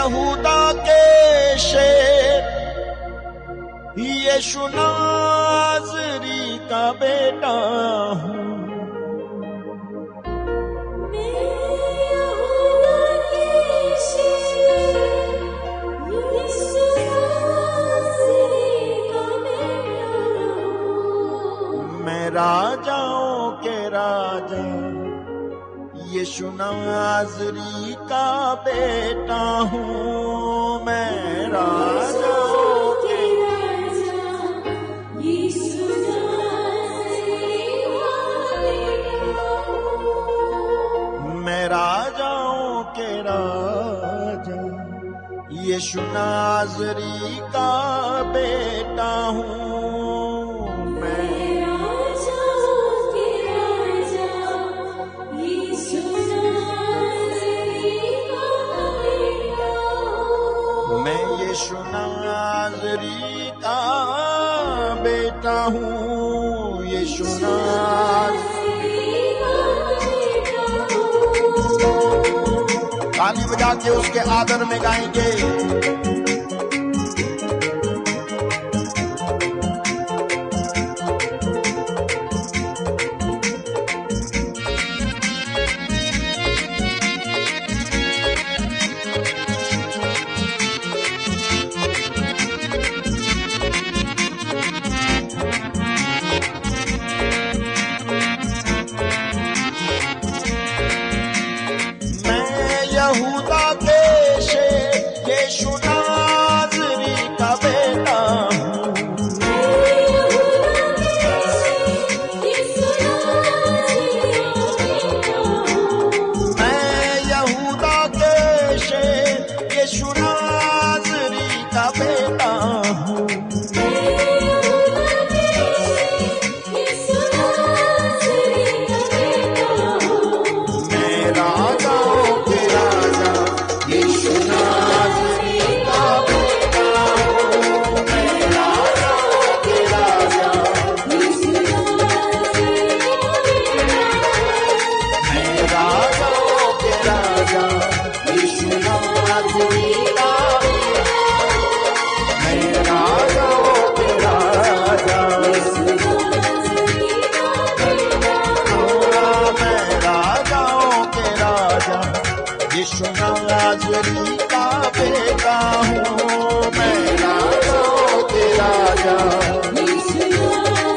यहूदा के शेर, यीशु नाज़री का बेटा हूँ। मैं राजाओं के राजा यीशु नाज़री का बेटा हूँ। मैं राजाओं के राजा यीशु नाज़री का बेटा हूँ। मैं राजाओं के राजा यीशु नाज़री का बेटा हूँ। मैं यीशु नाज़री का बेटा हूँ। यीशु नाज़री का बेटा हूँ। ताली बजा के उसके आदर में गाएंगे। यहूदा के शेर, यीशु नाज़री का बेटा हूँ। मैं यहूदा के शेर, यीशु नाज़री का बेटा हूँ। यीशु नाज़री का बेटा हूँ। मैं राजाओं के राजा यीशु नाज़री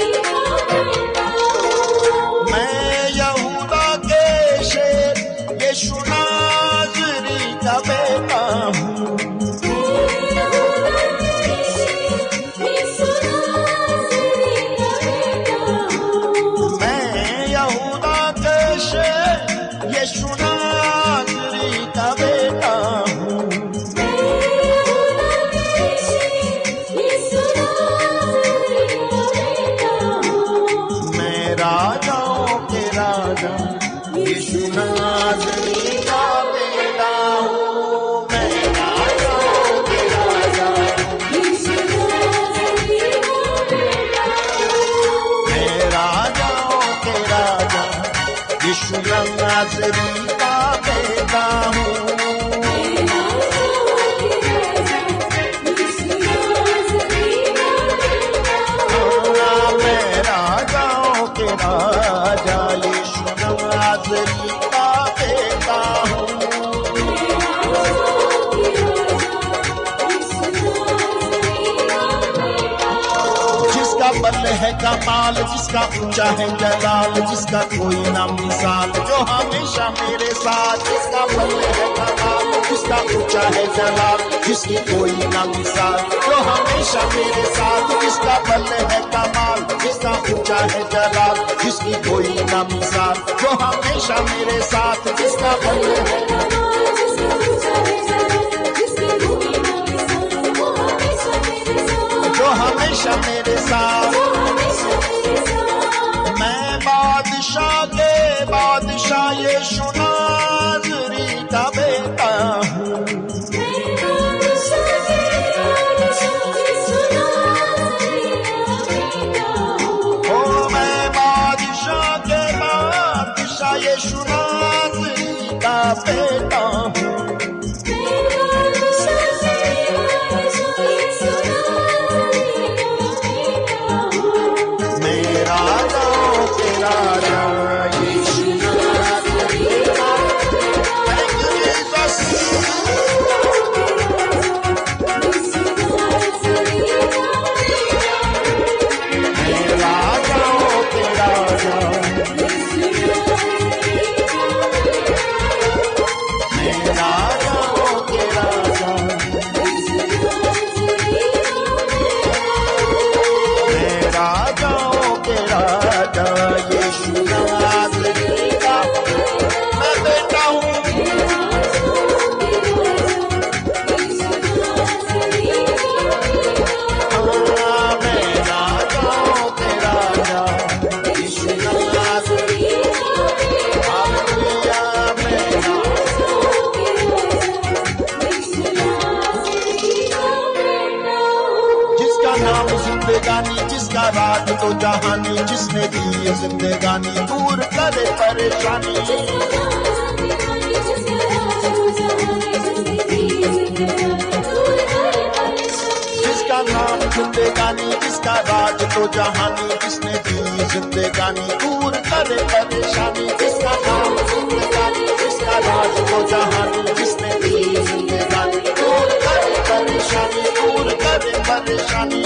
का बेटा हूँ। मैं यहूदा के शेर, यीशु नाज़री का बेटा हूँ। मैं यहूदा के शेर, यीशु नाज़री का बेटा हूँ। मैं राजाओं के राजा यीशु नाज़री का बेटा हूँ। मैं राजाओं के राजा यीशु नाज़री का बेटा हूँ। मैं राजाओं के राजा यीशु नाज़री का बेटा हूँ। मैं राजाओं के राजा यीशु नाज़री का बेटा हूँ। जिसका बल है कमाल, जिसका ऊंचा है जलाल, जिसका कोई ना मिसाल, जो हमेशा मेरे साथ। जिसका बल है कमाल, जिसका ऊंचा है जलाल, जिसकी कोई ना मिसाल, जो हमेशा मेरे साथ। जिसका बल है कमाल, जिसका ऊंचा है जलाल, जिसकी कोई ना मिसाल, जो हमेशा मेरे साथ। जिसका बल है जो हमेशा मेरे साथ। मैं बादशाह के बादशाह यीशु नाज़री का बेटा हूँ। ओ मैं बादशाह के बादशाह यीशु नाज़री का बेटा जिसका राज तो जहानी, जिसने दी ये जिंदगानी, दूर करे परेशानी। जिसका नाम जिंदगानी, जिसका राज तो जहानी, जिसने दी जिंदगानी, दूर करे परेशानी। जिसका नाम जिंदगानी, जिसका राज तो जहानी, जिसने दी जिंदगानी, दूर करे परेशानी, दूर करे परेशानी।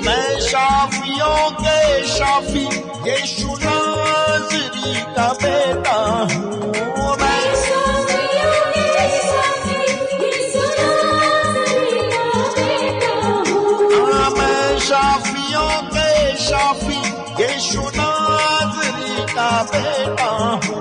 मैं शाफियों के शाफी यीशु नाज़री का बेटा हूँ। मैं शाफियों के शाफी यीशु नाज़री का बेटा हूँ। मैं शाफियों के शाफी यीशु नाज़री का बेटा हूँ।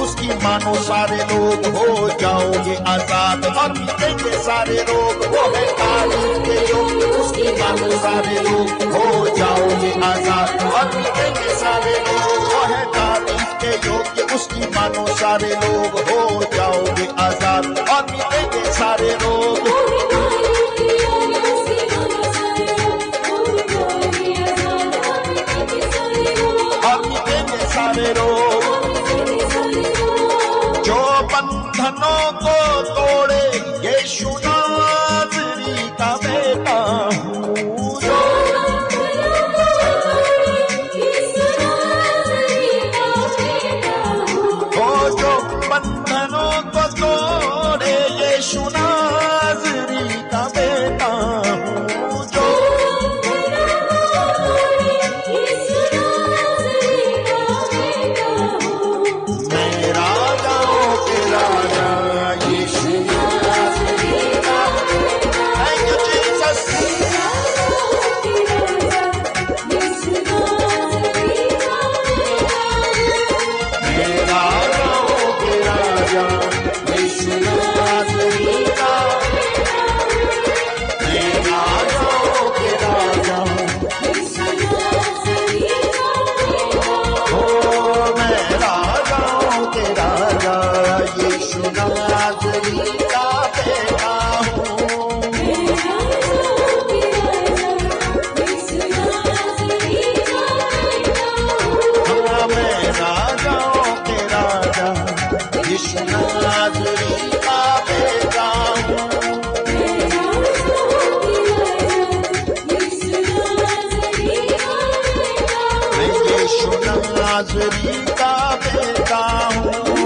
उसकी मानो सारे लोग हो जाओगे आजाद और मिटेंगे सारे रोग। वो है तारीफ के योग्य, उसकी मानो सारे लोग हो जाओगे आजाद और मिटेंगे सारे लोग। वो है तारीफ के योग्य, उसकी मानो सारे लोग हो जाओगे आजाद और मिटेंगे सारे रोग। और मिटेंगे सारे रोग। जो बंधनों को तोड़े यीशु नाज़री का बेटा हूँ। जो बंधनों को तोड़े यीशु नाज़री का बेटा हूँ। जो नाज़री का बेटा हूँ।